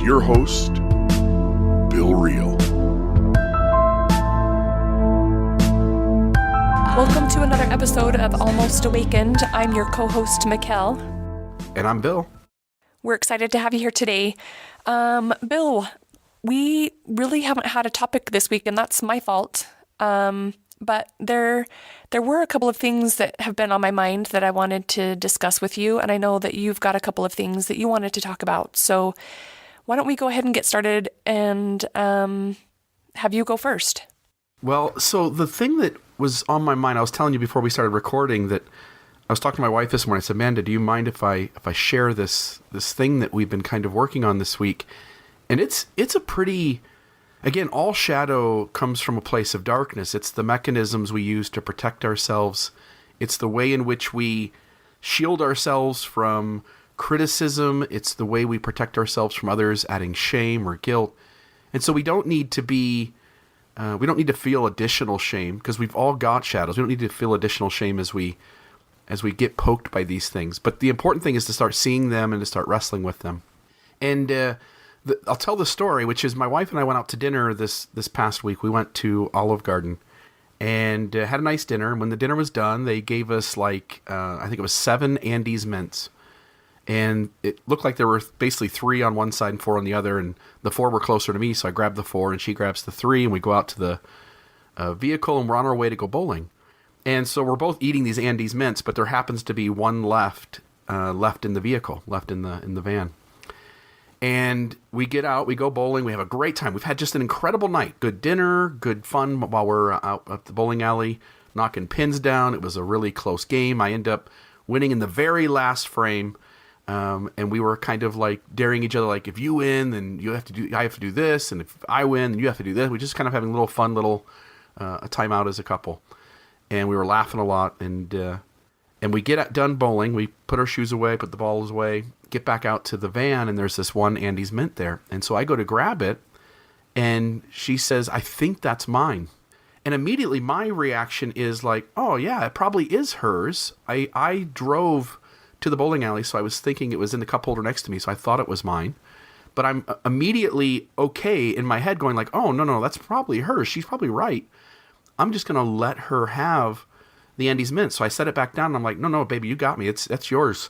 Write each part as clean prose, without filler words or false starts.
your host, Bill Reel. Welcome to another episode of Almost Awakened. I'm your co-host, Mekael. And I'm Bill. We're excited to have you here today. Bill, we really haven't had a topic this week, and that's my fault. But there were a couple of things that have been on my mind that I wanted to discuss with you, and I know that you've got a couple of things that you wanted to talk about. So why don't we go ahead and get started and have you go first? Well, so the thing that was on my mind, I was telling you before we started recording that I was talking to my wife this morning. I said, Amanda, do you mind if I share this thing that we've been kind of working on this week? And it's a pretty... Again, all shadow comes from a place of darkness. It's the mechanisms we use to protect ourselves. It's the way in which we shield ourselves from criticism. It's the way we protect ourselves from others adding shame or guilt. And so we don't need to feel additional shame because we've all got shadows. We don't need to feel additional shame as we get poked by these things. But the important thing is to start seeing them and to start wrestling with them. And I'll tell the story, which is my wife and I went out to dinner this past week. We went to Olive Garden and had a nice dinner. And when the dinner was done, they gave us I think it was 7 Andes mints. And it looked like there were basically 3 on one side and 4 on the other. And the 4 were closer to me, so I grabbed the 4 and she grabs the 3. And we go out to the vehicle and we're on our way to go bowling. And so we're both eating these Andes mints, but there happens to be one left in the vehicle, left in the van. And we get out, we go bowling, we have a great time. We've had just an incredible night. Good dinner, good fun while we're out at the bowling alley, knocking pins down. It was a really close game. I end up winning in the very last frame. And we were kind of like daring each other, like, if you win, then I have to do this. And if I win, then you have to do this. We just kind of having a little fun a time out as a couple. And we were laughing a lot. And we get done bowling. We put our shoes away, put the balls away, get back out to the van, and there's this one Andes mint there. And so I go to grab it, and she says, I think that's mine. And immediately my reaction is like, oh yeah, it probably is hers. I drove to the bowling alley, so I was thinking it was in the cup holder next to me, so I thought it was mine. But I'm immediately okay in my head going like, oh, no, that's probably hers. She's probably right. I'm just going to let her have the Andes mint. So I set it back down and I'm like, no, baby, you got me. That's yours.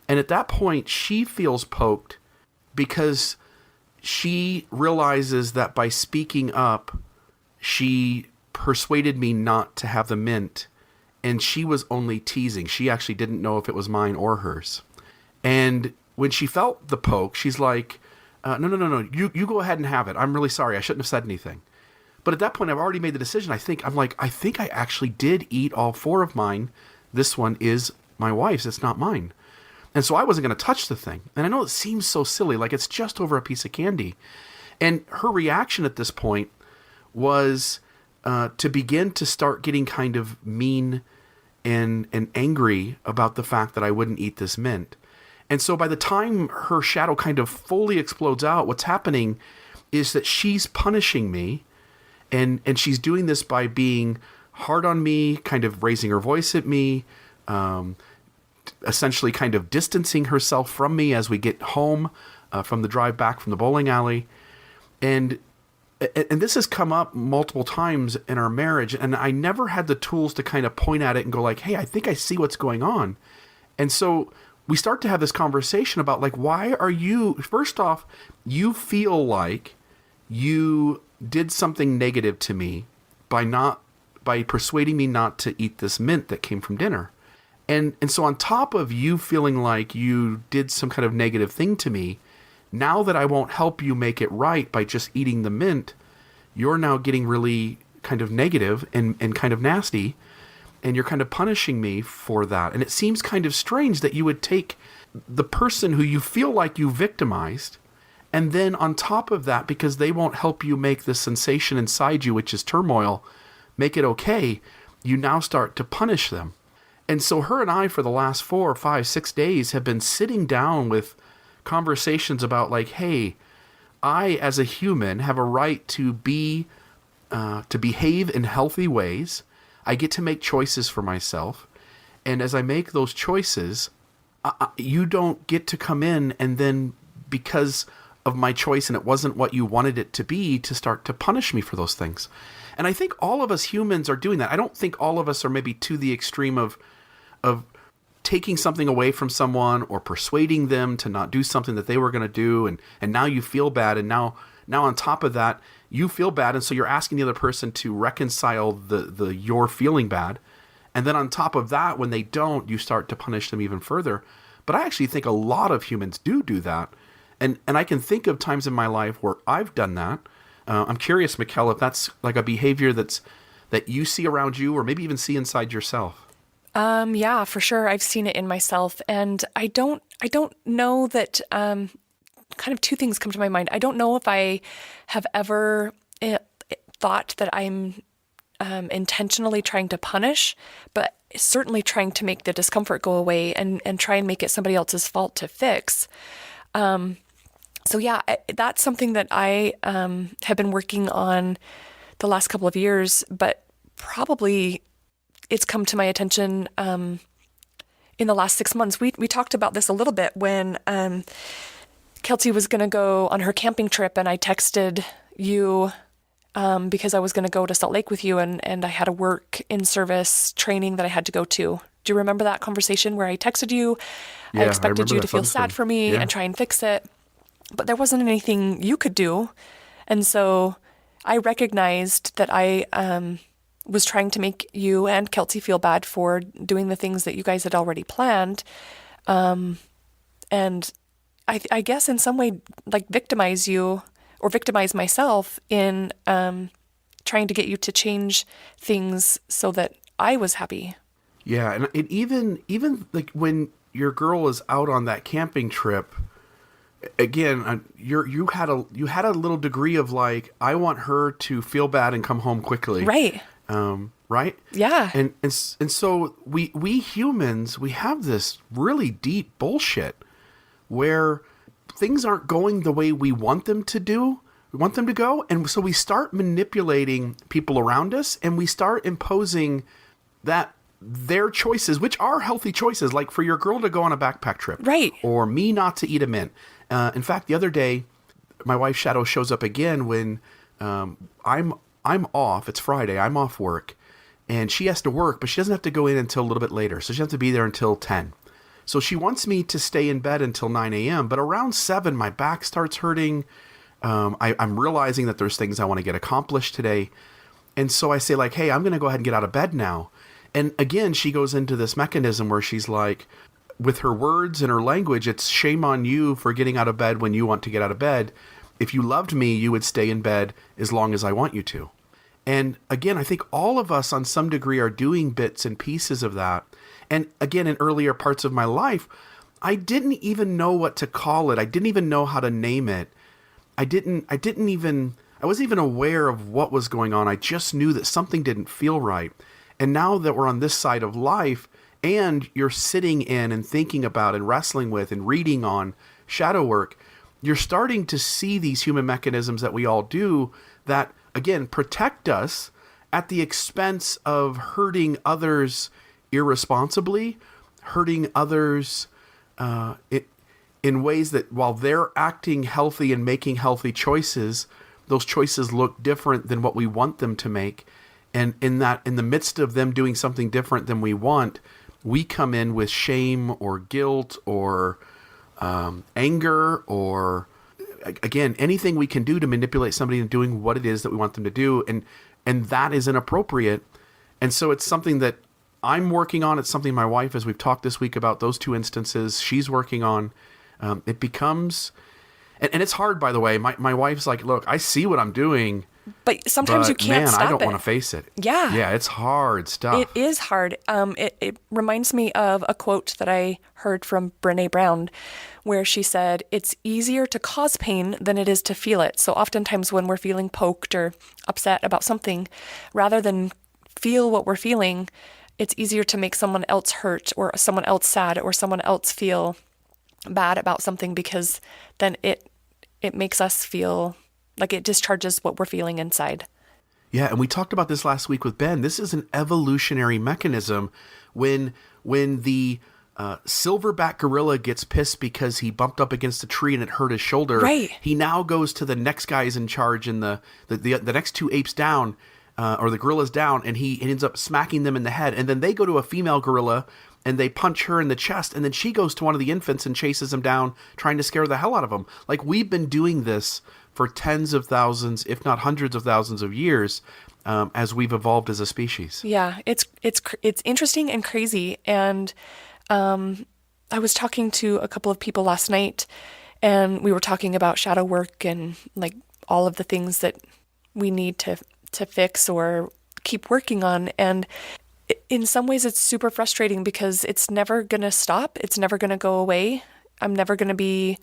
And at that point, she feels poked because she realizes that by speaking up, she persuaded me not to have the mint. And she was only teasing. She actually didn't know if it was mine or hers. And when she felt the poke, she's like, no, you go ahead and have it. I'm really sorry. I shouldn't have said anything. But at that point, I've already made the decision. I think I actually did eat all 4 of mine. This one is my wife's. It's not mine. And so I wasn't going to touch the thing. And I know it seems so silly, like it's just over a piece of candy. And her reaction at this point was to begin to start getting kind of mean and angry about the fact that I wouldn't eat this mint. And so by the time her shadow kind of fully explodes out, what's happening is that she's punishing me. And she's doing this by being hard on me, kind of raising her voice at me, essentially kind of distancing herself from me as we get home from the drive back from the bowling alley. And this has come up multiple times in our marriage, and I never had the tools to kind of point at it and go like, hey, I think I see what's going on. And so we start to have this conversation about like, why are you, first off, you feel like you did something negative to me by persuading me not to eat this mint that came from dinner. And so on top of you feeling like you did some kind of negative thing to me, now that I won't help you make it right by just eating the mint, you're now getting really kind of negative and kind of nasty, and you're kind of punishing me for that. And it seems kind of strange that you would take the person who you feel like you victimized, and then on top of that, because they won't help you make the sensation inside you, which is turmoil, make it okay, you now start to punish them. And so her and I, for the last 4 or 5, 6 days, have been sitting down with conversations about like, hey, I, as a human, have a right to behave in healthy ways. I get to make choices for myself. And as I make those choices, you don't get to come in and then, because of my choice and it wasn't what you wanted it to be, to start to punish me for those things. And I think all of us humans are doing that. I don't think all of us are maybe to the extreme of taking something away from someone or persuading them to not do something that they were going to do. And now you feel bad. And now on top of that, you feel bad. And so you're asking the other person to reconcile the you're feeling bad. And then on top of that, when they don't, you start to punish them even further. But I actually think a lot of humans do that. And I can think of times in my life where I've done that. I'm curious, Mekael, if that's like a behavior that you see around you or maybe even see inside yourself. Yeah, for sure. I've seen it in myself, and I don't know that, kind of two things come to my mind. I don't know if I have ever thought that I'm intentionally trying to punish, but certainly trying to make the discomfort go away and try and make it somebody else's fault to fix. So yeah, that's something that I have been working on the last couple of years, but probably it's come to my attention in the last 6 months. We talked about this a little bit when Kelsey was going to go on her camping trip, and I texted you because I was going to go to Salt Lake with you, and I had a work in service training that I had to go to. Do you remember that conversation where I texted you? Yeah, I expected you to feel sad thing. for me and try and fix it, but there wasn't anything you could do. And so I recognized that I was trying to make you and Kelsey feel bad for doing the things that you guys had already planned. And I guess in some way, like, victimize you or victimize myself in trying to get you to change things so that I was happy. Yeah, and it even like when your girl is out on that camping trip, again, you had a little degree of like, I want her to feel bad and come home quickly. Right. Right? Yeah. And so we humans, we have this really deep bullshit where things aren't going the way we want them to go. And so we start manipulating people around us, and we start imposing that their choices, which are healthy choices, like for your girl to go on a backpack trip. Right. Or me not to eat a mint. In fact, the other day, my wife's shadow shows up again when I'm off. It's Friday. I'm off work. And she has to work, but she doesn't have to go in until a little bit later. So she has to be there until 10. So she wants me to stay in bed until 9 a.m. But around 7, my back starts hurting. I'm realizing that there's things I want to get accomplished today. And so I say, like, hey, I'm going to go ahead and get out of bed now. And again, she goes into this mechanism where she's like, with her words and her language, it's shame on you for getting out of bed when you want to get out of bed. If you loved me, you would stay in bed as long as I want you to. And again, I think all of us on some degree are doing bits and pieces of that. And again, in earlier parts of my life, I didn't even know what to call it. I didn't even know how to name it. I wasn't even aware of what was going on. I just knew that something didn't feel right. And now that we're on this side of life, and you're sitting in and thinking about and wrestling with and reading on shadow work, you're starting to see these human mechanisms that we all do that, again, protect us at the expense of hurting others irresponsibly, hurting others in ways that while they're acting healthy and making healthy choices, those choices look different than what we want them to make. And in the midst of them doing something different than we want, we come in with shame or guilt or anger or, again, anything we can do to manipulate somebody into doing what it is that we want them to do. And that is inappropriate. And so it's something that I'm working on. It's something my wife, as we've talked this week about those two instances, she's working on. It becomes, and it's hard, by the way. My wife's like, look, I see what I'm doing. But sometimes you can't stop it. Man, I don't want to face it. Yeah. Yeah, it's hard stuff. It is hard. It reminds me of a quote that I heard from Brené Brown, where she said, it's easier to cause pain than it is to feel it. So oftentimes when we're feeling poked or upset about something, rather than feel what we're feeling, it's easier to make someone else hurt or someone else sad or someone else feel bad about something, because then it makes us feel like it discharges what we're feeling inside. Yeah, and we talked about this last week with Ben. This is an evolutionary mechanism when the Silverback gorilla gets pissed because he bumped up against a tree and it hurt his shoulder. Right. He now goes to the next guys in charge and the next two apes down, or the gorillas down, and he ends up smacking them in the head. And then they go to a female gorilla and they punch her in the chest. And then she goes to one of the infants and chases him down, trying to scare the hell out of him. Like, we've been doing this for tens of thousands, if not hundreds of thousands of years, as we've evolved as a species. Yeah, it's interesting and crazy. And I was talking to a couple of people last night, and we were talking about shadow work and like all of the things that we need to fix or keep working on. And in some ways it's super frustrating because it's never going to stop. It's never going to go away. I'm never going to be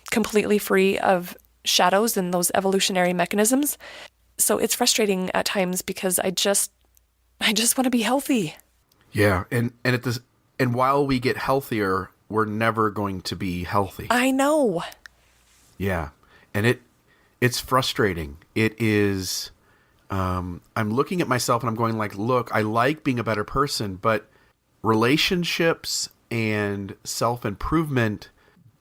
completely free of shadows and those evolutionary mechanisms. So it's frustrating at times because I just want to be healthy. Yeah, and while we get healthier, we're never going to be healthy. I know. Yeah, and it's frustrating. It is. I'm looking at myself and I'm going like, look, I like being a better person, but relationships and self-improvement,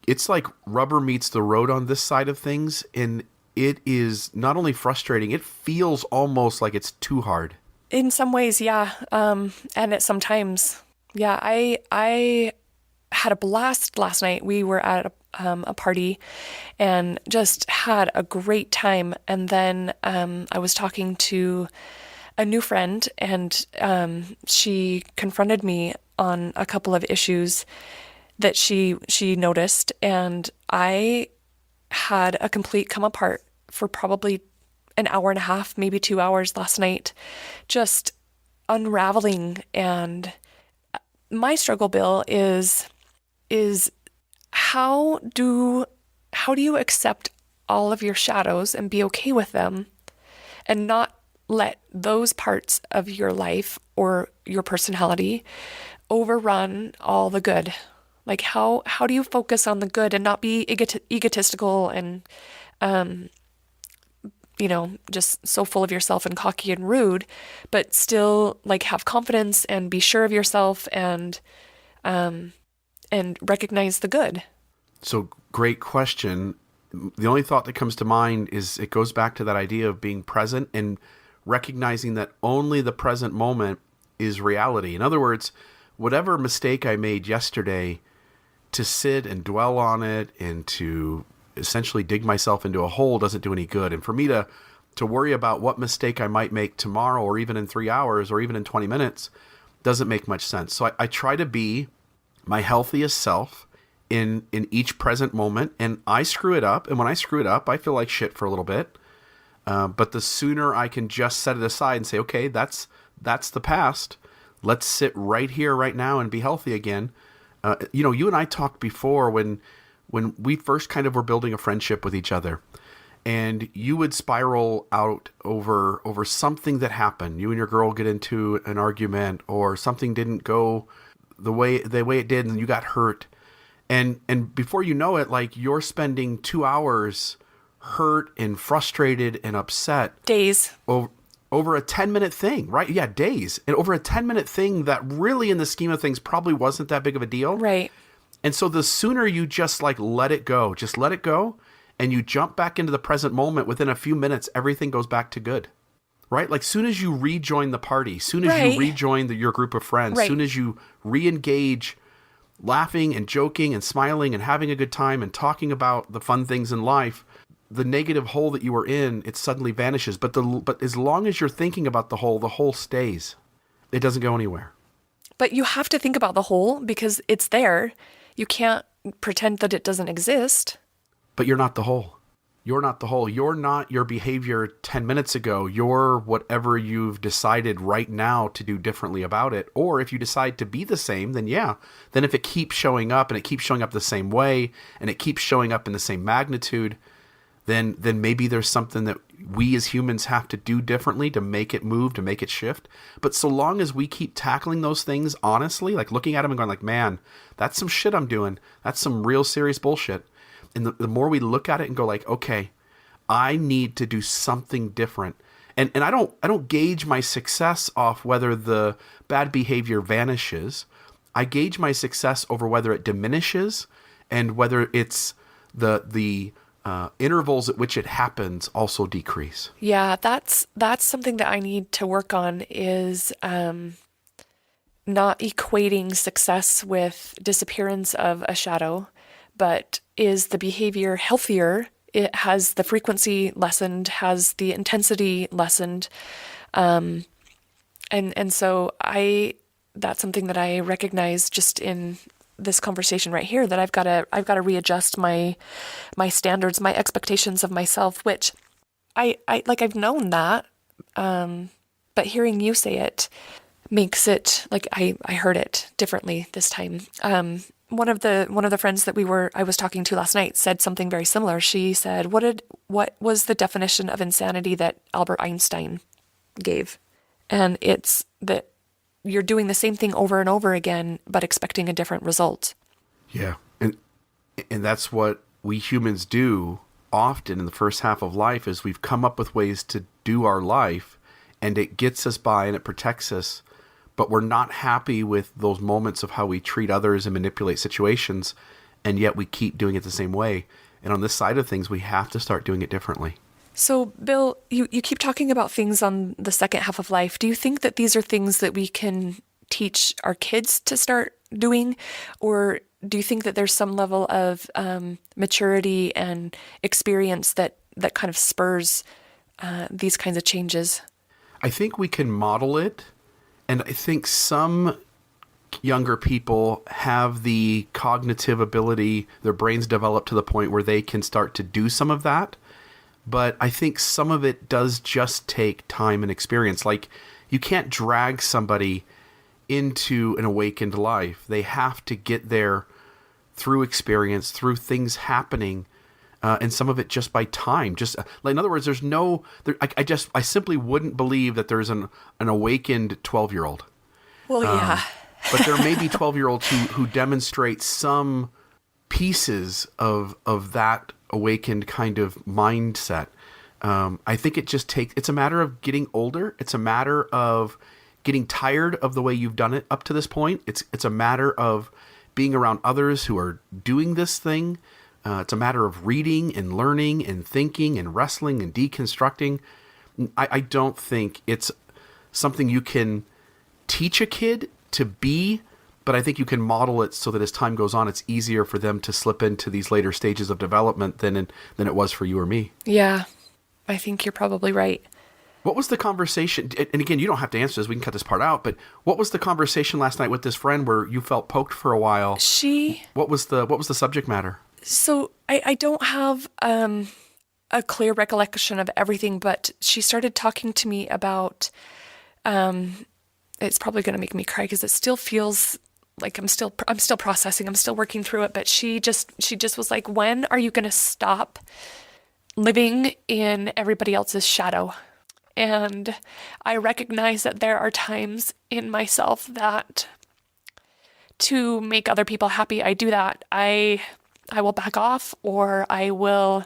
it's like rubber meets the road on this side of things, and it is not only frustrating, it feels almost like it's too hard. In some ways, yeah. And at sometimes, yeah. I had a blast last night. We were at a party and just had a great time. And then I was talking to a new friend, and she confronted me on a couple of issues that she noticed, and I had a complete come apart for probably an hour and a half, maybe 2 hours last night, just unraveling. And my struggle, Bill, is how do you accept all of your shadows and be okay with them and not let those parts of your life or your personality overrun all the good? Like, how do you focus on the good and not be egotistical and just so full of yourself and cocky and rude, but still like have confidence and be sure of yourself and recognize the good? So, great question. The only thought that comes to mind is it goes back to that idea of being present and recognizing that only the present moment is reality. In other words, whatever mistake I made yesterday, to sit and dwell on it and to essentially dig myself into a hole doesn't do any good. And for me to worry about what mistake I might make tomorrow or even in 3 hours or even in 20 minutes doesn't make much sense. So I try to be my healthiest self in each present moment, and I screw it up. And when I screw it up, I feel like shit for a little bit. But the sooner I can just set it aside and say, okay, that's the past. Let's sit right here, right now, and be healthy again. You and I talked before when we first kind of were building a friendship with each other, and you would spiral out over something that happened. You and your girl get into an argument, or something didn't go the way it did, and you got hurt. And before you know it, like, you're spending 2 hours hurt and frustrated and upset. Days. Over a 10-minute thing, right? Yeah, days. And over a 10-minute thing that really, in the scheme of things, probably wasn't that big of a deal. Right. And so the sooner you just like let it go, and you jump back into the present moment, within a few minutes, everything goes back to good. Right? Like, soon as you rejoin the party, soon as you rejoin your group of friends, soon as you re-engage laughing and joking and smiling and having a good time and talking about the fun things in life, the negative hole that you were in, it suddenly vanishes. But as long as you're thinking about the hole stays. It doesn't go anywhere. But you have to think about the hole because it's there. You can't pretend that it doesn't exist. But you're not the hole. You're not the whole. You're not your behavior 10 minutes ago. You're whatever you've decided right now to do differently about it. Or if you decide to be the same, then yeah. Then if it keeps showing up and it keeps showing up the same way and it keeps showing up in the same magnitude, then maybe there's something that we as humans have to do differently to make it move, to make it shift. But so long as we keep tackling those things honestly, like looking at them and going like, man, that's some shit I'm doing. That's some real serious bullshit. And the more we look at it and go like, okay, I need to do something different. And I don't gauge my success off whether the bad behavior vanishes I gauge my success over whether it diminishes and whether it's the intervals at which it happens also decrease. Yeah, that's something that I need to work on is not equating success with disappearance of a shadow, but is the behavior healthier? It has the frequency lessened, has the intensity lessened. And so that's something that I recognize just in this conversation right here, that I've got to readjust my standards, my expectations of myself, which I've known that, but hearing you say it makes it like I heard it differently this time. One of the friends that I was talking to last night said something very similar. She said, "What was the definition of insanity that Albert Einstein gave?" And it's that you're doing the same thing over and over again, but expecting a different result. Yeah. And that's what we humans do often in the first half of life, is we've come up with ways to do our life, and it gets us by and it protects us, but we're not happy with those moments of how we treat others and manipulate situations, and yet we keep doing it the same way. And on this side of things, we have to start doing it differently. So, Bill, you keep talking about things on the second half of life. Do you think that these are things that we can teach our kids to start doing? Or do you think that there's some level of maturity and experience that kind of spurs these kinds of changes? I think we can model it, and I think some younger people have the cognitive ability, their brains develop to the point where they can start to do some of that. But I think some of it does just take time and experience. Like, you can't drag somebody into an awakened life. They have to get there through experience, through things happening, and some of it just by time. Just like, in other words, there's no. I simply wouldn't believe that there's an awakened 12-year-old. Well, yeah. But there may be 12-year-olds who demonstrate some pieces of that awakened kind of mindset. I think it's a matter of getting older. It's a matter of getting tired of the way you've done it up to this point. It's a matter of being around others who are doing this thing. It's a matter of reading and learning and thinking and wrestling and deconstructing. I don't think it's something you can teach a kid to be, but I think you can model it so that as time goes on, it's easier for them to slip into these later stages of development than it was for you or me. Yeah, I think you're probably right. What was the conversation? And again, you don't have to answer this. We can cut this part out. But what was the conversation last night with this friend where you felt poked for a while? What was the subject matter? So I don't have a clear recollection of everything, but she started talking to me about. It's probably going to make me cry because it still feels like I'm still processing. I'm still working through it. But she just was like, "When are you going to stop living in everybody else's shadow?" And I recognize that there are times in myself that to make other people happy, I do that. I will back off, or I will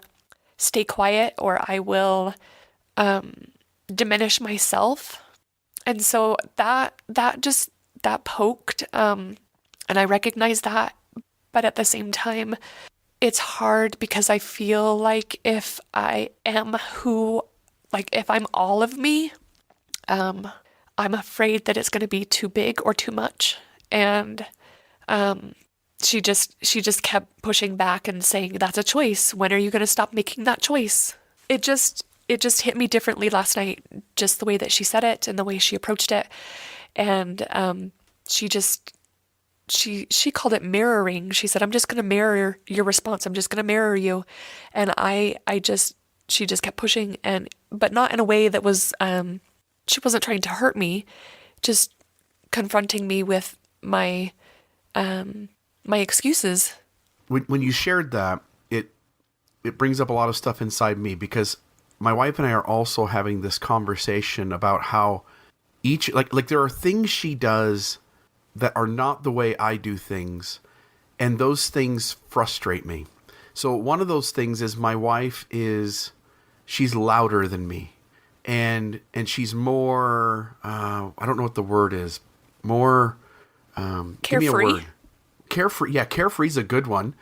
stay quiet, or I will diminish myself. And so that poked, and I recognize that. But at the same time, it's hard because I feel like if I am if I'm all of me, I'm afraid that it's going to be too big or too much. And she just kept pushing back and saying, "That's a choice. When are you going to stop making that choice?" It just hit me differently last night, just the way that she said it and the way she approached it. And she called it mirroring. She said, "I'm just going to mirror your response. I'm just going to mirror you." And she just kept pushing, but not in a way that was, she wasn't trying to hurt me, just confronting me with my excuses. When you shared that, it brings up a lot of stuff inside me, because my wife and I are also having this conversation about how each, like there are things she does that are not the way I do things, and those things frustrate me. So one of those things is my wife she's louder than me, and she's more, I don't know what the word is, more give me a Carefree. word. Carefree. Yeah, carefree is a good one.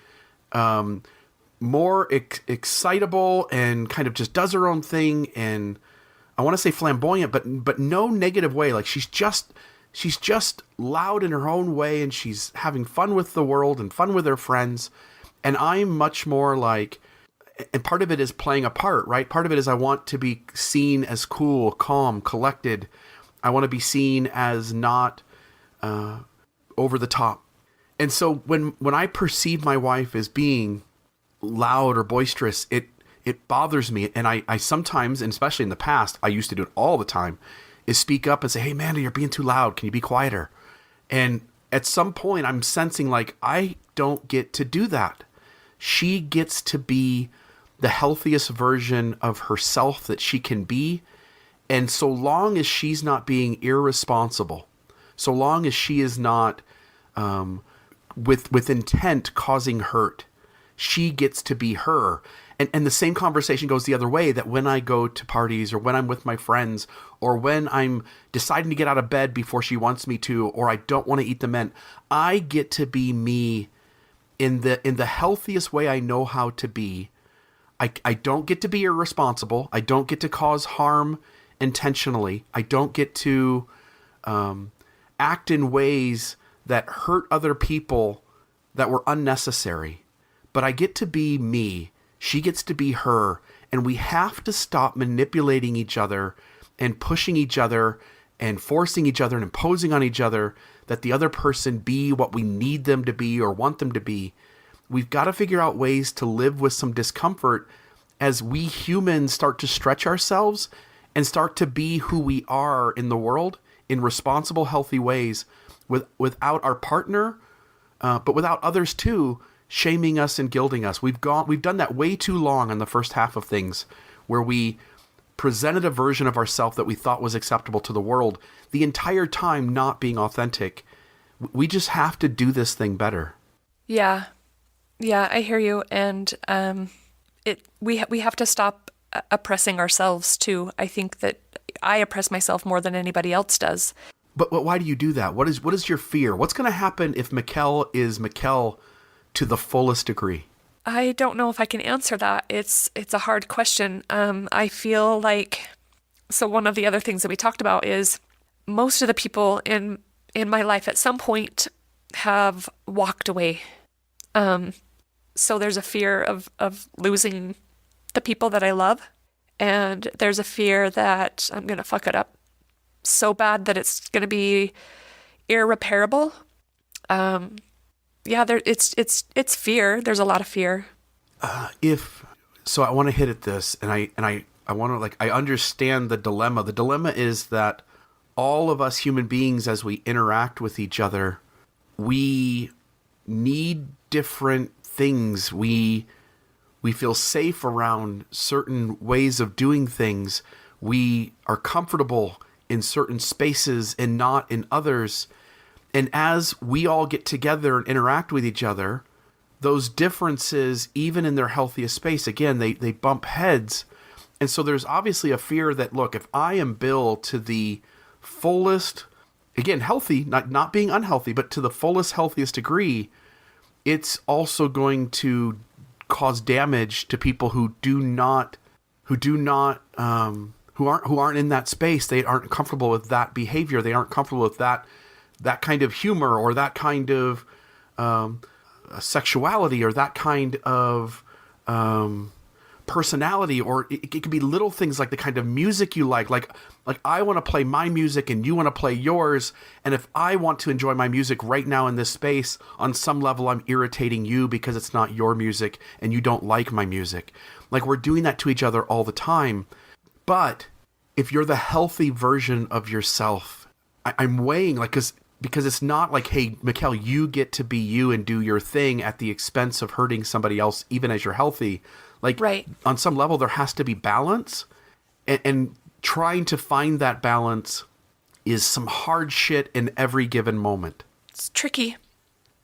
More excitable and kind of just does her own thing, and I want to say flamboyant, but no negative way. Like she's just loud in her own way, and she's having fun with the world and fun with her friends. And I'm much more like, and part of it is playing a part, right? Part of it is I want to be seen as cool, calm, collected. I want to be seen as not over the top. And so when I perceive my wife as being loud or boisterous, it bothers me. And I sometimes, and especially in the past, I used to do it all the time, is speak up and say, hey, Amanda, you're being too loud. Can you be quieter? And at some point I'm sensing like, I don't get to do that. She gets to be the healthiest version of herself that she can be. And so long as she's not being irresponsible, so long as she is not with intent causing hurt, she gets to be her. And the same conversation goes the other way, that when I go to parties or when I'm with my friends or when I'm deciding to get out of bed before she wants me to, or I don't want to eat the mint, I get to be me in the healthiest way I know how to be. I don't get to be irresponsible. I don't get to cause harm intentionally. I don't get to act in ways that hurt other people that were unnecessary. But I get to be me. She gets to be her. And we have to stop manipulating each other and pushing each other and forcing each other and imposing on each other that the other person be what we need them to be or want them to be. We've got to figure out ways to live with some discomfort as we humans start to stretch ourselves and start to be who we are in the world in responsible, healthy ways without our partner, but without others too, shaming us and guilting us. We've done that way too long on the first half of things, where we presented a version of ourselves that we thought was acceptable to the world, the entire time not being authentic. We just have to do this thing better. Yeah, I hear you, and we have to stop oppressing ourselves too. I think that I oppress myself more than anybody else does. But why do you do that? What is your fear? What's going to happen if Mekael is Mekael to the fullest degree? I don't know if I can answer that. It's a hard question. I feel like, so one of the other things that we talked about is most of the people in my life at some point have walked away. So there's a fear of losing the people that I love. And there's a fear that I'm going to fuck it up so bad that it's going to be irreparable. It's fear. There's a lot of fear. So I want to hit at this, and I want to I understand the dilemma. The dilemma is that all of us human beings, as we interact with each other, we need different things. We feel safe around certain ways of doing things. We are comfortable in certain spaces and not in others. And as we all get together and interact with each other, those differences, even in their healthiest space, again, they bump heads. And so there's obviously a fear that, look, if I am Bill to the fullest, again, healthy, not being unhealthy, but to the fullest, healthiest degree, it's also going to cause damage to people who aren't in that space. They aren't comfortable with that behavior. They aren't comfortable with that kind of humor or that kind of sexuality or that kind of personality, or it could be little things like the kind of music you like I want to play my music and you want to play yours, and if I want to enjoy my music right now in this space, on some level I'm irritating you because it's not your music and you don't like my music. Like, we're doing that to each other all the time. But if you're the healthy version of yourself, I'm weighing, because it's not like, hey, Mekael, you get to be you and do your thing at the expense of hurting somebody else, even as you're healthy. Right. On some level, there has to be balance, and trying to find that balance is some hard shit in every given moment. It's tricky.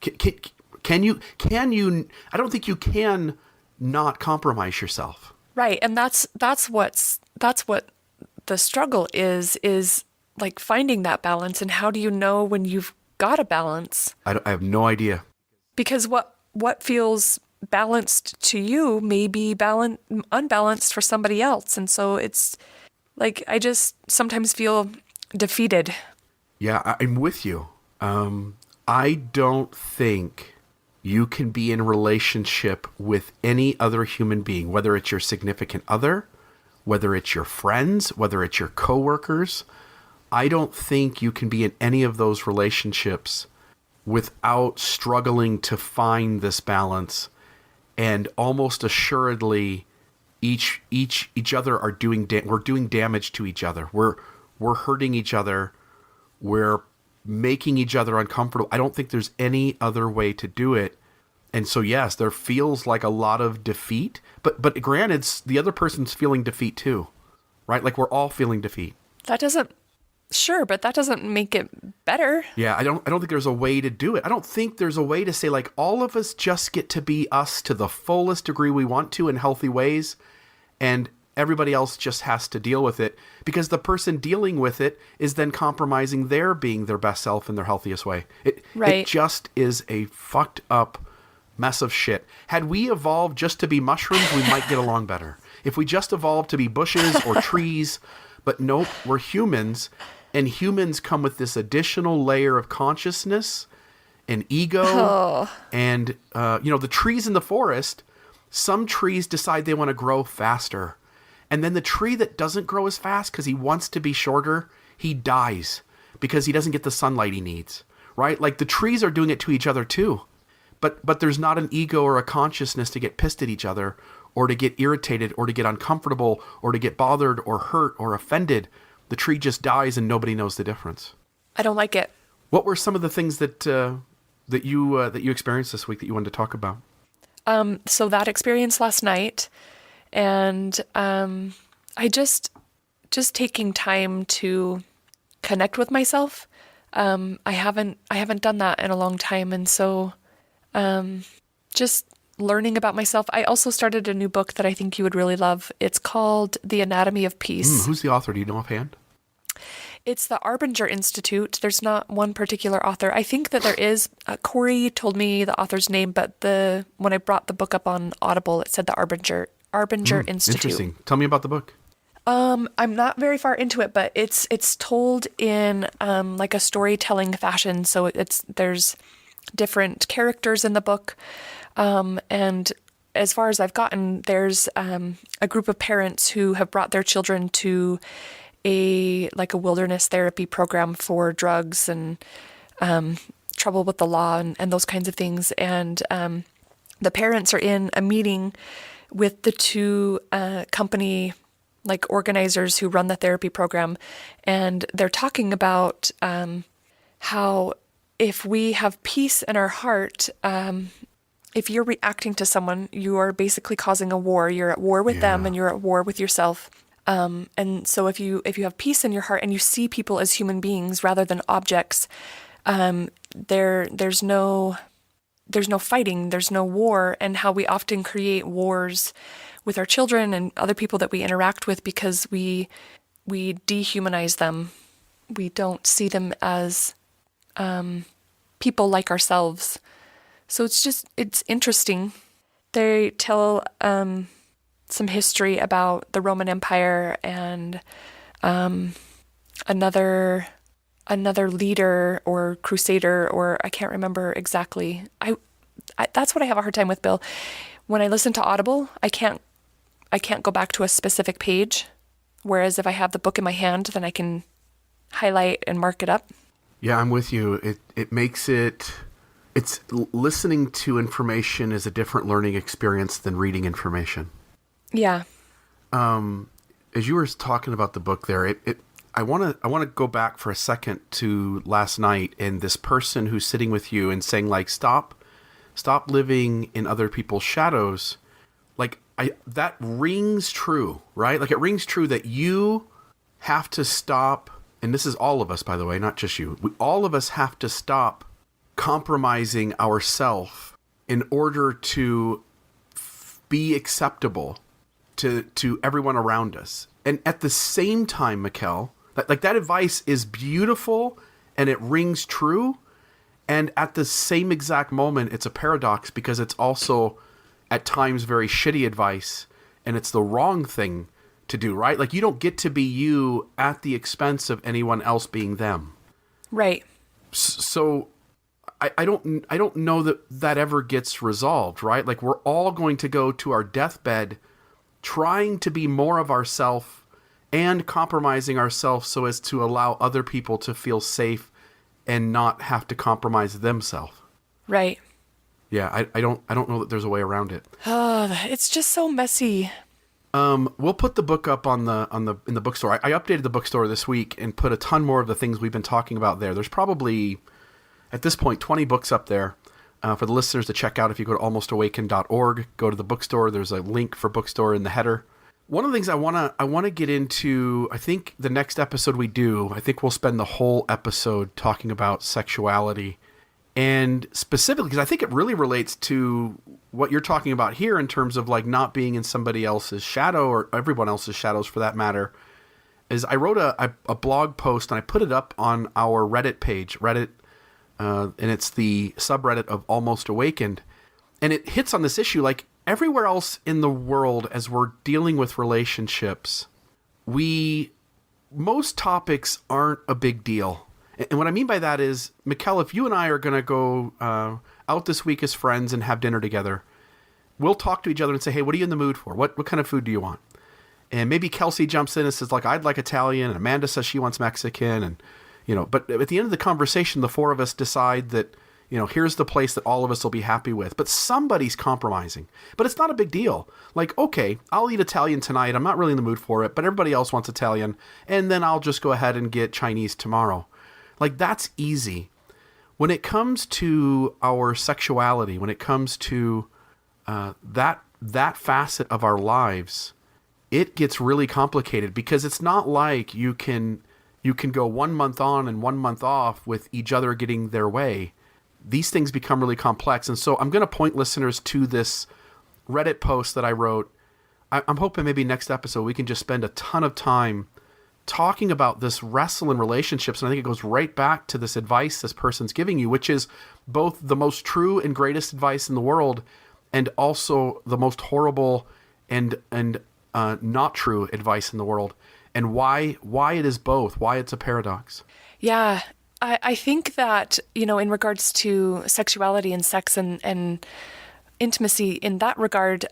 Can you, I don't think you can not compromise yourself. Right. And that's what the struggle is like finding that balance. And how do you know when you've got a balance. I have no idea. Because what feels balanced to you may be unbalanced for somebody else. And so it's like, I just sometimes feel defeated. Yeah, I'm with you. I don't think you can be in a relationship with any other human being, whether it's your significant other, whether it's your friends, whether it's your coworkers. I don't think you can be in any of those relationships without struggling to find this balance. And almost assuredly, each other are we're doing damage to each other. We're hurting each other. We're making each other uncomfortable. I don't think there's any other way to do it. And so, yes, there feels like a lot of defeat, but granted, the other person's feeling defeat too, right? Like we're all feeling defeat. Sure, but that doesn't make it better. Yeah, I don't think there's a way to do it. I don't think there's a way to say like all of us just get to be us to the fullest degree we want to in healthy ways, and everybody else just has to deal with it, because the person dealing with it is then compromising their being their best self in their healthiest way. It just is a fucked up mess of shit. Had we evolved just to be mushrooms, we might get along better. If we just evolved to be bushes or trees, but nope, we're humans, and humans come with this additional layer of consciousness and ego. And, the trees in the forest, some trees decide they want to grow faster. And then the tree that doesn't grow as fast because he wants to be shorter, he dies because he doesn't get the sunlight he needs, right? Like the trees are doing it to each other too. But there's not an ego or a consciousness to get pissed at each other or to get irritated or to get uncomfortable or to get bothered or hurt or offended. The tree just dies and nobody knows the difference. I don't like it. What were some of the things that you experienced this week that you wanted to talk about? So that experience last night, and I just taking time to connect with myself. I haven't done that in a long time, and so just learning about myself. I also started a new book that I think you would really love. It's called The Anatomy of Peace. Who's the author? Do you know offhand? It's the Arbinger Institute. There's not one particular author. I think that there is. Corey told me the author's name, but when I brought the book up on Audible, it said the Arbinger Institute. Interesting. Tell me about the book. I'm not very far into it, but it's told in like a storytelling fashion. So there's different characters in the book, and as far as I've gotten, there's a group of parents who have brought their children to a wilderness therapy program for drugs and trouble with the law and those kinds of things. And the parents are in a meeting with the two company organizers who run the therapy program, and they're talking about how if we have peace in our heart, if you're reacting to someone, you are basically causing a war. You're at war with them, and you're at war with yourself. And so if you have peace in your heart and you see people as human beings rather than objects, there's no fighting, there's no war. And how we often create wars with our children and other people that we interact with because we dehumanize them. We don't see them as people like ourselves. So it's interesting. They tell some history about the Roman Empire and another leader or crusader, or I can't remember exactly. I that's what I have a hard time with, Bill. When I listen to Audible, I can't go back to a specific page, whereas if I have the book in my hand, then I can highlight and mark it up. Yeah, I'm with you. It makes it's listening to information is a different learning experience than reading information. Yeah. As you were talking about the book there, I want to go back for a second to last night and this person who's sitting with you and saying stop living in other people's shadows. That rings true, right? It rings true that you have to stop, and this is all of us, by the way, not just you. All of us have to stop compromising ourselves in order to be acceptable to everyone around us. And at the same time, Mekael, that advice is beautiful and it rings true. And at the same exact moment, it's a paradox because it's also at times very shitty advice, and it's the wrong thing to do, right? Like, you don't get to be you at the expense of anyone else being them. Right. So I don't know that ever gets resolved, right? Like, we're all going to go to our deathbed trying to be more of ourselves and compromising ourselves so as to allow other people to feel safe and not have to compromise themselves. Right. Yeah, I don't know that there's a way around it. It's just so messy. We'll put the book up in the bookstore. I updated the bookstore this week and put a ton more of the things we've been talking about there. There's probably, at this point, 20 books up there for the listeners to check out. If you go to almostawakened.org, go to the bookstore. There's a link for bookstore in the header. One of the things I wanna get into, I think the next episode we do, I think we'll spend the whole episode talking about sexuality. And specifically, because I think it really relates to what you're talking about here in terms of like not being in somebody else's shadow or everyone else's shadows for that matter, is I wrote a blog post and I put it up on our Reddit page, and it's the subreddit of Almost Awakened. And it hits on this issue, like everywhere else in the world as we're dealing with relationships, most topics aren't a big deal. And what I mean by that is, Mekael, if you and I are going to go out this week as friends and have dinner together, we'll talk to each other and say, hey, what are you in the mood for? What kind of food do you want? And maybe Kelsey jumps in and says, like, I'd like Italian, and Amanda says she wants Mexican, and, but at the end of the conversation, the four of us decide that, here's the place that all of us will be happy with. But somebody's compromising. But it's not a big deal. Like, okay, I'll eat Italian tonight. I'm not really in the mood for it, but everybody else wants Italian. And then I'll just go ahead and get Chinese tomorrow. Like, that's easy. When it comes to our sexuality, when it comes to that facet of our lives, it gets really complicated because it's not like you can go 1 month on and 1 month off with each other getting their way. These things become really complex. And so I'm going to point listeners to this Reddit post that I wrote. I'm hoping maybe next episode we can just spend a ton of time talking about this wrestle in relationships. And I think it goes right back to this advice this person's giving you, which is both the most true and greatest advice in the world and also the most horrible and not true advice in the world, and why it is both, why it's a paradox. Yeah. I think that, in regards to sexuality and sex and intimacy in that regard,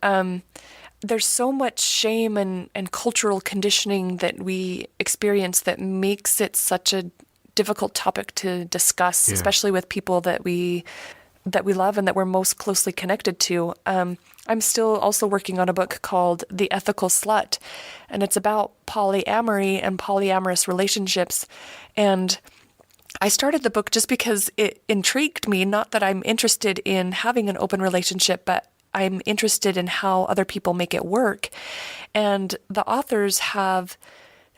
there's so much shame and cultural conditioning that we experience that makes it such a difficult topic to discuss, especially with people that we love and that we're most closely connected to. I'm still also working on a book called The Ethical Slut, and it's about polyamory and polyamorous relationships. And I started the book just because it intrigued me, not that I'm interested in having an open relationship, but I'm interested in how other people make it work. And the authors have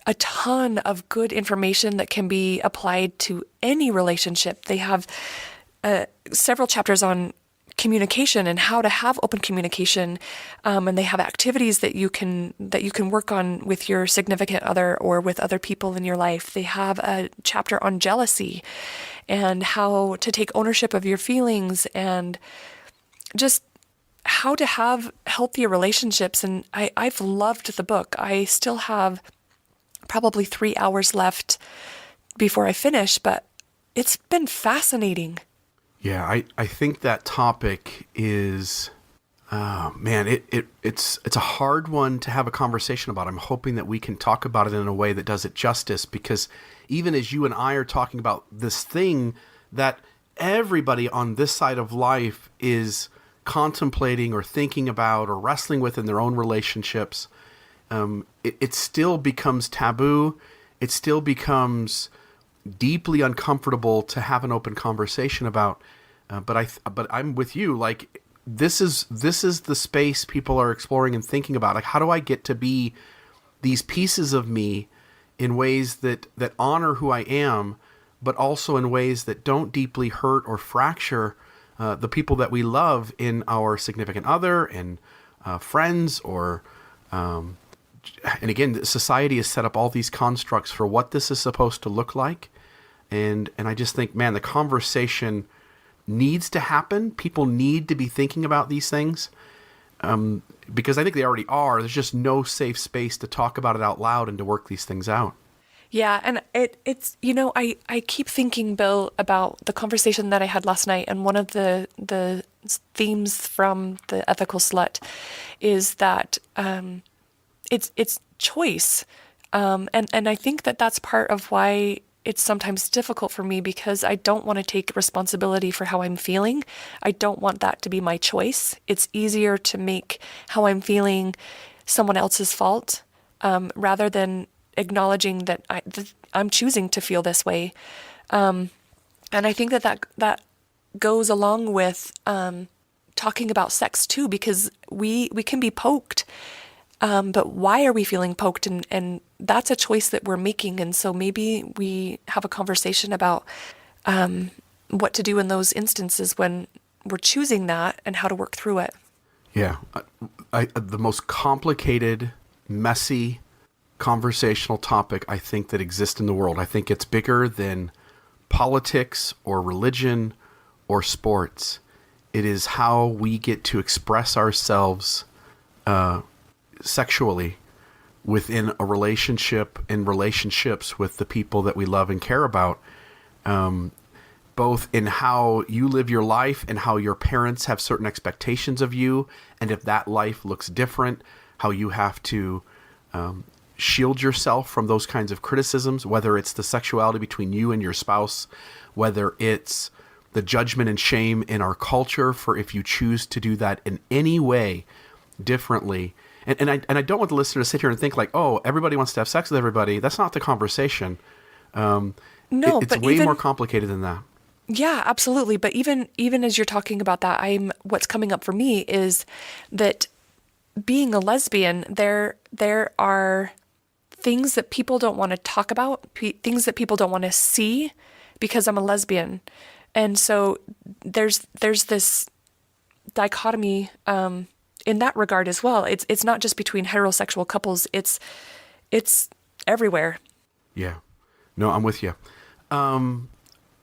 a ton of good information that can be applied to any relationship. They have several chapters on communication and how to have open communication, and they have activities that you can work on with your significant other or with other people in your life. They have a chapter on jealousy and how to take ownership of your feelings and just how to have healthier relationships. And I've loved the book. I still have probably 3 hours left before I finish, but it's been fascinating. Yeah, I think that topic is, it's a hard one to have a conversation about. I'm hoping that we can talk about it in a way that does it justice, because even as you and I are talking about this thing that everybody on this side of life is contemplating or thinking about or wrestling with in their own relationships, it still becomes taboo. It still becomes deeply uncomfortable to have an open conversation about. But I'm with you. Like, this is the space people are exploring and thinking about. Like, how do I get to be these pieces of me in ways that honor who I am, but also in ways that don't deeply hurt or fracture the people that we love in our significant other and friends or and again, society has set up all these constructs for what this is supposed to look like. And I just think, man, the conversation needs to happen. People need to be thinking about these things, because I think they already are. There's just no safe space to talk about it out loud and to work these things out. Yeah, and it's I keep thinking, Bill, about the conversation that I had last night, and one of the themes from the Ethical Slut is that it's choice, and I think that that's part of why it's sometimes difficult for me, because I don't want to take responsibility for how I'm feeling. I don't want that to be my choice. It's easier to make how I'm feeling someone else's fault, rather than acknowledging that I'm choosing to feel this way. And I think that goes along with talking about sex too, because we can be poked, but why are we feeling poked? And that's a choice that we're making. And so maybe we have a conversation about what to do in those instances when we're choosing that and how to work through it. Yeah. The most complicated, messy, conversational topic I think that exists in the world. I think it's bigger than politics or religion or sports. It is how we get to express ourselves sexually within a relationship and relationships with the people that we love and care about, both in how you live your life and how your parents have certain expectations of you, and if that life looks different, how you have to shield yourself from those kinds of criticisms, whether it's the sexuality between you and your spouse, whether it's the judgment and shame in our culture for if you choose to do that in any way differently. And I don't want the listener to sit here and think like, oh, everybody wants to have sex with everybody. That's not the conversation. No, it's but way more complicated than that. Yeah, absolutely. But even as you're talking about that, what's coming up for me is that being a lesbian, there are things that people don't want to talk about, things that people don't want to see, because I'm a lesbian. And so there's this dichotomy in that regard as well. It's not just between heterosexual couples, it's everywhere. Yeah. No, I'm with you.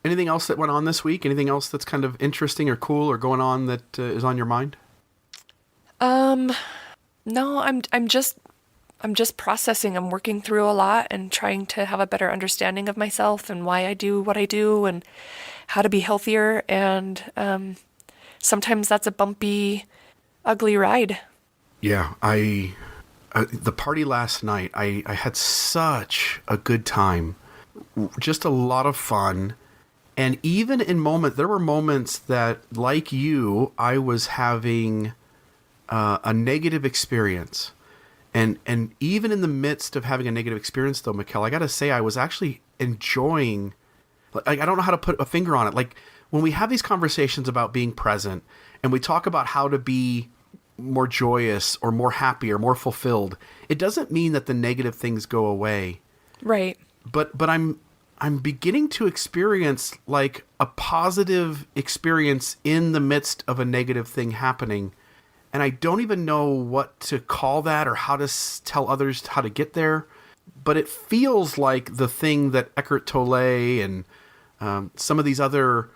Anything else that went on this week? Anything else that's kind of interesting or cool or going on that is on your mind? No, I'm just processing. I'm working through a lot and trying to have a better understanding of myself and why I do what I do and how to be healthier. And sometimes that's a bumpy, ugly ride. Yeah, the party last night, I had such a good time. Just a lot of fun. And even in there were moments that, like you, I was having a negative experience. And even in the midst of having a negative experience, though, Mekael, I got to say, I was actually enjoying, like, I don't know how to put a finger on it. Like, when we have these conversations about being present and we talk about how to be more joyous or more happy or more fulfilled, it doesn't mean that the negative things go away. Right. But I'm beginning to experience like a positive experience in the midst of a negative thing happening. And I don't even know what to call that or how to tell others how to get there. But it feels like the thing that Eckhart Tolle and some of these other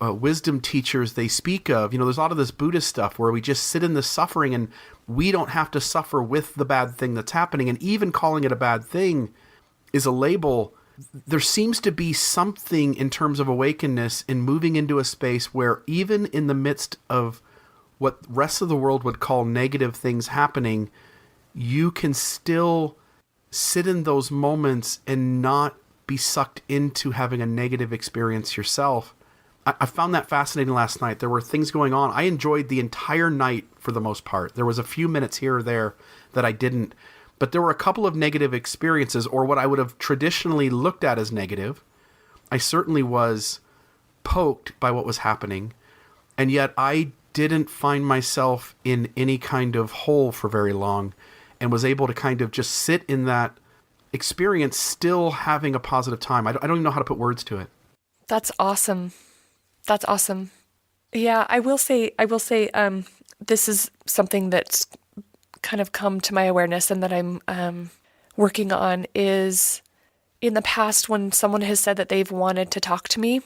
wisdom teachers they speak of. You know, there's a lot of this Buddhist stuff where we just sit in the suffering and we don't have to suffer with the bad thing that's happening. And even calling it a bad thing is a label. There seems to be something in terms of awakenness in moving into a space where even in the midst of what the rest of the world would call negative things happening, you can still sit in those moments and not be sucked into having a negative experience yourself. I found that fascinating last night. There were things going on. I enjoyed the entire night for the most part. There was a few minutes here or there that I didn't. But there were a couple of negative experiences, or what I would have traditionally looked at as negative. I certainly was poked by what was happening. And yet I didn't find myself in any kind of hole for very long and was able to kind of just sit in that experience, still having a positive time. I don't even know how to put words to it. That's awesome. That's awesome. Yeah, I will say, this is something that's kind of come to my awareness and that I'm working on is in the past when someone has said that they've wanted to talk to me,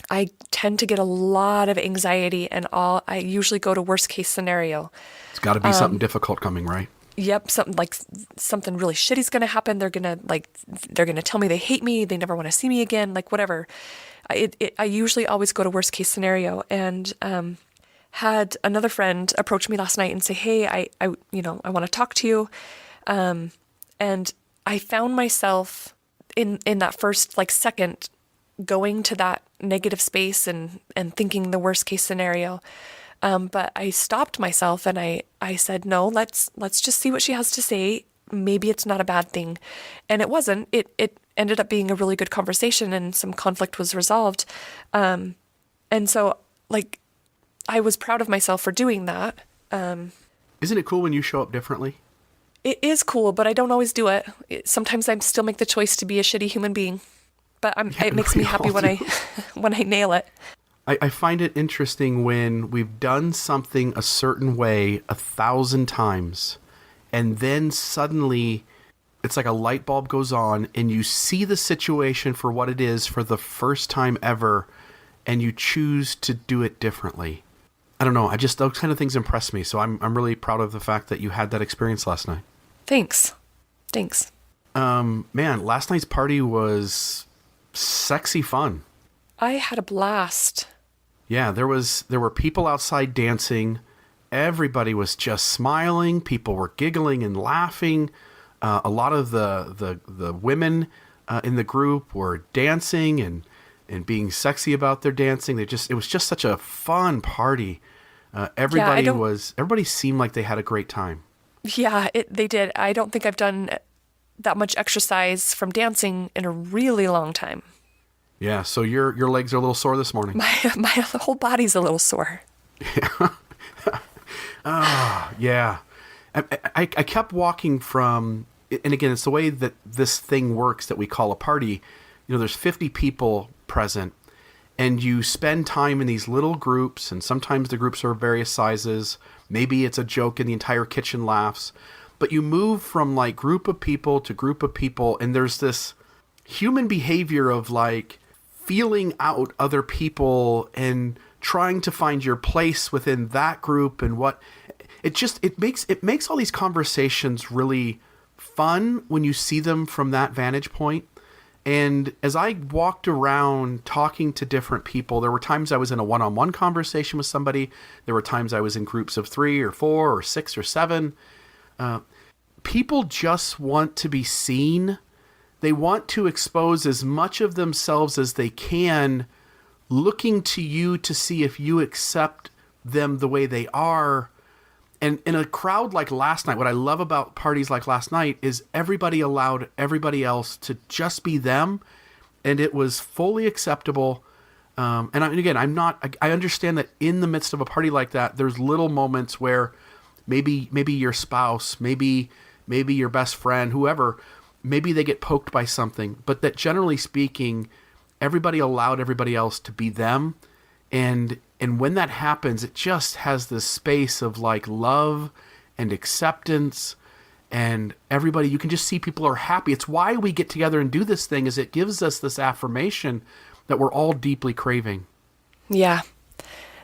I tend to get a lot of anxiety, and I usually go to worst case scenario. It's got to be something difficult coming, right? Yep, something really shitty's gonna happen. They're gonna tell me they hate me. They never want to see me again. Like whatever. I usually always go to worst case scenario, and had another friend approach me last night and say, "Hey, I want to talk to you," and I found myself in that first second going to that negative space and thinking the worst case scenario. But I stopped myself and I said, no, let's just see what she has to say. Maybe it's not a bad thing. And it wasn't. It ended up being a really good conversation and some conflict was resolved. And so I was proud of myself for doing that. Isn't it cool when you show up differently? It is cool, but I don't always do it. Sometimes I still make the choice to be a shitty human being. But it makes me happy when I nail it. I find it interesting when we've done something a certain way 1,000 times, and then suddenly it's like a light bulb goes on, and you see the situation for what it is for the first time ever, and you choose to do it differently. I don't know. Those kind of things impress me. So I'm really proud of the fact that you had that experience last night. Thanks. Man, last night's party was sexy fun. I had a blast. Yeah, there were people outside dancing. Everybody was just smiling. People were giggling and laughing. A lot of the women in the group were dancing and being sexy about their dancing. It was just such a fun party. Everybody seemed like they had a great time. Yeah, they did. I don't think I've done that much exercise from dancing in a really long time. Yeah, so your legs are a little sore this morning. My whole body's a little sore. Yeah. I kept walking from, and again, it's the way that this thing works that we call a party. There's 50 people present, and you spend time in these little groups, and sometimes the groups are various sizes. Maybe it's a joke and the entire kitchen laughs. But you move from group of people to group of people, and there's this human behavior of feeling out other people and trying to find your place within that group, and it makes all these conversations really fun when you see them from that vantage point. And as I walked around talking to different people, there were times I was in a one-on-one conversation with somebody. There were times I was in groups of 3 or 4 or 6 or 7. People just want to be seen. They want to expose as much of themselves as they can, looking to you to see if you accept them the way they are. And in a crowd like last night, what I love about parties like last night is everybody allowed everybody else to just be them, and it was fully acceptable. And again, I understand that in the midst of a party like that, there's little moments where maybe your spouse, maybe your best friend, whoever, maybe they get poked by something, but that generally speaking, everybody allowed everybody else to be them. And when that happens, it just has this space of love and acceptance, and everybody, you can just see people are happy. It's why we get together and do this thing, is it gives us this affirmation that we're all deeply craving. Yeah.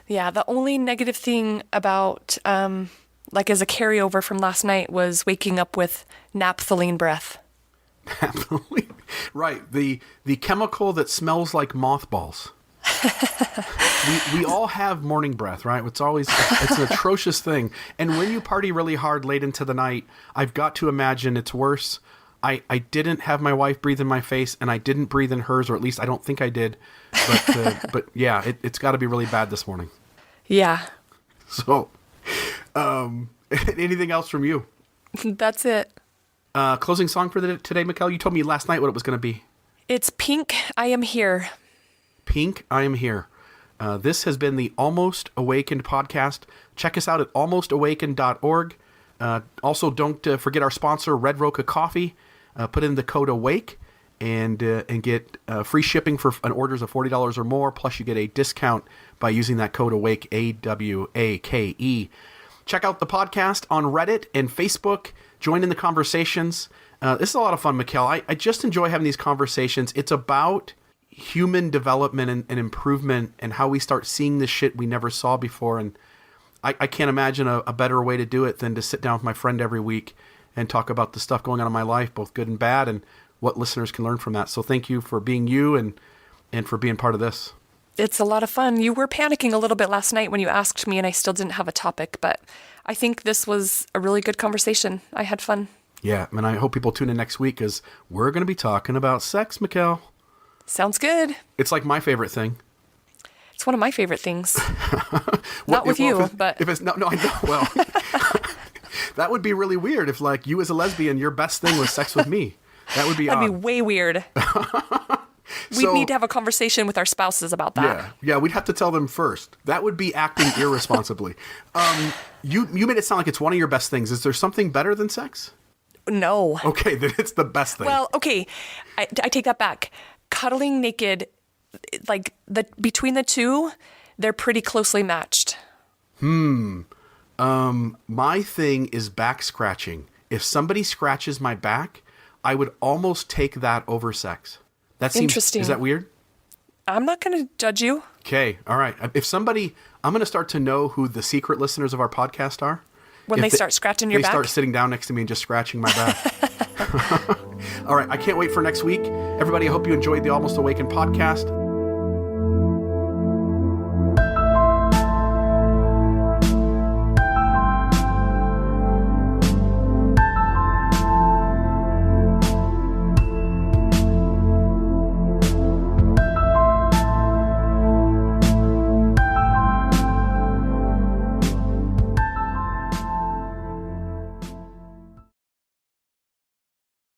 Yeah. The only negative thing about, as a carryover from last night, was waking up with naphthalene breath. Right. The chemical that smells like mothballs. we all have morning breath, right? It's an atrocious thing. And when you party really hard late into the night, I've got to imagine it's worse. I didn't have my wife breathe in my face, and I didn't breathe in hers, or at least I don't think I did. But yeah, it's got to be really bad this morning. Yeah. So, anything else from you? That's it. Closing song for today, Mekael. You told me last night what it was going to be. It's Pink, I Am Here. Pink, I Am Here. This has been the Almost Awakened podcast. Check us out at almostawakened.org. Also, don't forget our sponsor, Red Roca Coffee. Put in the code AWAKE and get free shipping for orders of $40 or more. Plus, you get a discount by using that code AWAKE, AWAKE. Check out the podcast on Reddit and Facebook. Join in the conversations. This is a lot of fun, Mekael. I just enjoy having these conversations. It's about human development and improvement and how we start seeing this shit we never saw before. And I can't imagine a better way to do it than to sit down with my friend every week and talk about the stuff going on in my life, both good and bad, and what listeners can learn from that. So thank you for being you and for being part of this. It's a lot of fun. You were panicking a little bit last night when you asked me, and I still didn't have a topic, but I think this was a really good conversation. I had fun. Yeah, and I hope people tune in next week because we're going to be talking about sex, Mekael. Sounds good. It's like my favorite thing. It's one of my favorite things. Not with you, but... If it's, no, I know. Well, that would be really weird if, like, you as a lesbian, your best thing was sex with me. That would be That'd odd. be way weird. We'd need to have a conversation with our spouses about that. Yeah, we'd have to tell them first. That would be acting irresponsibly. You made it sound like it's one of your best things. Is there something better than sex? No. Okay, then it's the best thing. Well, okay, I take that back. Cuddling naked, like between the two, they're pretty closely matched. My thing is back scratching. If somebody scratches my back, I would almost take that over sex. That seems Interesting. Is that weird? I'm not going to judge you. Okay, all right. I'm going to start to know who the secret listeners of our podcast are. When they start scratching your back? They start sitting down next to me and just scratching my back. All right, I can't wait for next week. Everybody, I hope you enjoyed the Almost Awakened podcast.